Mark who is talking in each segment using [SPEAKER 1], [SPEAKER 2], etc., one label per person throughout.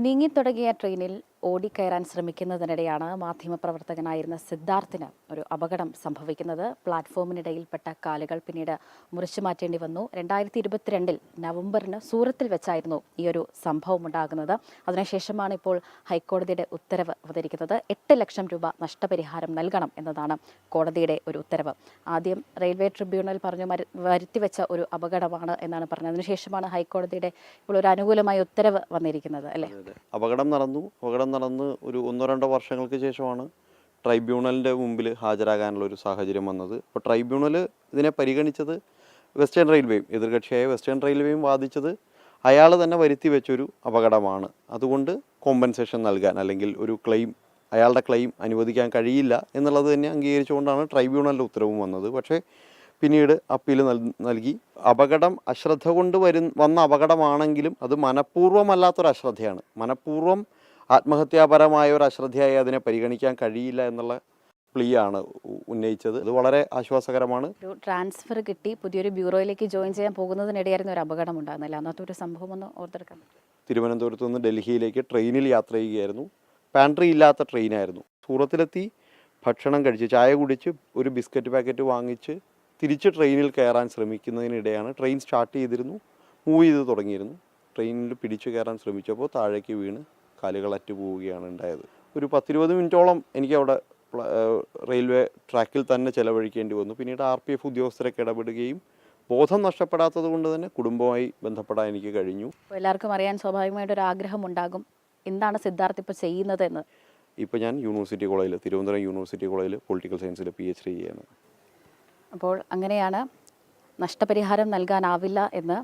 [SPEAKER 1] നീങ്ങിത്തുടങ്ങിയ ട്രെയിനിൽ ഓടിക്കയറാൻ ശ്രമിക്കുന്നതിനിടെയാണ് മാധ്യമപ്രവർത്തകനായിരുന്ന സിദ്ധാർത്ഥിന് ഒരു അപകടം സംഭവിക്കുന്നത്. പ്ലാറ്റ്ഫോമിനിടയിൽപ്പെട്ട കാലുകൾ പിന്നീട് മുറിച്ചു മാറ്റേണ്ടി വന്നു. 2022 നവംബറിന് സൂറത്തിൽ വെച്ചായിരുന്നു ഈ ഒരു സംഭവം ഉണ്ടാകുന്നത്. അതിനുശേഷമാണ് ഇപ്പോൾ ഹൈക്കോടതിയുടെ ഉത്തരവ് വന്നിരിക്കുന്നത്. 8 ലക്ഷം രൂപ നഷ്ടപരിഹാരം നൽകണം എന്നതാണ് കോടതിയുടെ ഒരു ഉത്തരവ്. ആദ്യം റെയിൽവേ ട്രിബ്യൂണൽ പറഞ്ഞു വരുത്തിവെച്ച ഒരു അപകടമാണ് എന്നാണ് പറഞ്ഞത്. അതിനുശേഷമാണ് ഹൈക്കോടതിയുടെ ഇപ്പോൾ ഒരു അനുകൂലമായ ഉത്തരവ് വന്നിരിക്കുന്നത്, അല്ലേ?
[SPEAKER 2] അപകടം നടന്ന് ഒരു 1-2 വർഷങ്ങൾക്ക് ശേഷമാണ് ട്രൈബ്യൂണലിൻ്റെ മുമ്പിൽ ഹാജരാകാനുള്ള ഒരു സാഹചര്യം വന്നത്. അപ്പോൾ ട്രൈബ്യൂണൽ ഇതിനെ പരിഗണിച്ചത് വെസ്റ്റേൺ റെയിൽവേയും, എതിർകക്ഷിയായ വെസ്റ്റേൺ റെയിൽവേയും വാദിച്ചത് അയാൾ തന്നെ വരുത്തി വെച്ചൊരു അപകടമാണ്, അതുകൊണ്ട് കോമ്പൻസേഷൻ നൽകാൻ അല്ലെങ്കിൽ ഒരു അയാളുടെ ക്ലെയിം അനുവദിക്കാൻ കഴിയില്ല എന്നുള്ളത് തന്നെ അംഗീകരിച്ചുകൊണ്ടാണ് ട്രൈബ്യൂണലിൻ്റെ ഉത്തരവും വന്നത്. പക്ഷേ പിന്നീട് അപ്പീൽ നൽകി. അപകടം അശ്രദ്ധ കൊണ്ട് വന്ന അപകടമാണെങ്കിലും അത് മനഃപൂർവ്വമല്ലാത്തൊരു അശ്രദ്ധയാണ്. മനഃപൂർവ്വം ആത്മഹത്യാപരമായ ഒരു അശ്രദ്ധയായി അതിനെ പരിഗണിക്കാൻ കഴിയില്ല എന്നുള്ള പ്ലീയാണ് ഉന്നയിച്ചത്. അത് വളരെ ആശ്വാസകരമാണ്.
[SPEAKER 1] ഒരു ട്രാൻസ്ഫർ കിട്ടി പുതിയൊരു ബ്യൂറോയിലേക്ക് ജോയിൻ ചെയ്യാൻ പോകുന്നതിനിടെയായിരുന്നു ഒരു അപകടം ഉണ്ടാകുന്നില്ല. അന്നത്തെ ഒരു സംഭവം ഒന്ന് ഓർത്തെടുക്കാം.
[SPEAKER 2] തിരുവനന്തപുരത്ത് നിന്ന് ഡൽഹിയിലേക്ക് ട്രെയിനിൽ യാത്ര ചെയ്യുകയായിരുന്നു. പാൻട്രി ഇല്ലാത്ത ട്രെയിനായിരുന്നു. സൂറത്തിലെത്തി ഭക്ഷണം കഴിച്ച് ചായ കുടിച്ച് ഒരു ബിസ്ക്കറ്റ് പാക്കറ്റ് വാങ്ങിച്ച് തിരിച്ച് ട്രെയിനിൽ കയറാൻ ശ്രമിക്കുന്നതിനിടെയാണ് ട്രെയിൻ സ്റ്റാർട്ട് ചെയ്തിരുന്നു, മൂവ് ചെയ്ത് തുടങ്ങിയിരുന്നു. ട്രെയിനിൽ പിടിച്ചു കയറാൻ ശ്രമിച്ചപ്പോൾ താഴേക്ക് വീണ് കാലുകൾ അറ്റു പോവുകയാണ് ഉണ്ടായത്. ഒരു 10-20 മിനിറ്റോളം എനിക്ക് അവിടെ റെയിൽവേ ട്രാക്കിൽ തന്നെ ചിലവഴിക്കേണ്ടി വന്നു. പിന്നീട് RPF ഉദ്യോഗസ്ഥരൊക്കെ ഇടപെടുകയും ബോധം നഷ്ടപ്പെടാത്തത് കൊണ്ട് തന്നെ കുടുംബവുമായി ബന്ധപ്പെടാൻ എനിക്ക് കഴിഞ്ഞു.
[SPEAKER 1] എല്ലാവർക്കും അറിയാൻ സ്വാഭാവികമായിട്ടൊരു ആഗ്രഹം ഉണ്ടാകും, എന്താണ് സിദ്ധാർത്ഥ് ഇപ്പോൾ ചെയ്യുന്നത് എന്ന്.
[SPEAKER 2] ഇപ്പോൾ ഞാൻ തിരുവനന്തപുരം യൂണിവേഴ്സിറ്റി കോളേജിൽ പൊളിറ്റിക്കൽ സയൻസിൽ PhD ചെയ്യുകയാണ്.
[SPEAKER 1] അപ്പോൾ അങ്ങനെയാണ്, നഷ്ടപരിഹാരം നൽകാനാവില്ല എന്ന്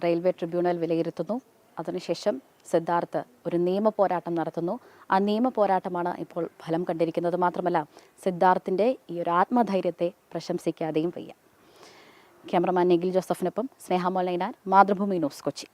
[SPEAKER 1] റെയിൽവേ ട്രിബ്യൂണൽ വിലയിരുത്തുന്നു. അതിനുശേഷം സിദ്ധാർത്ഥ് ഒരു നിയമ പോരാട്ടം നടത്തുന്നു. ആ നിയമ പോരാട്ടമാണ് ഇപ്പോൾ ഫലം കണ്ടിരിക്കുന്നത്. മാത്രമല്ല, സിദ്ധാർത്ഥിൻ്റെ ഈ ഒരു ആത്മധൈര്യത്തെ പ്രശംസിക്കാതെയും വയ്യ. ക്യാമറമാൻ നിഖിൽ ജോസഫിനൊപ്പം സ്നേഹ മോലൈനാൻ, മാതൃഭൂമി ന്യൂസ്, കൊച്ചി.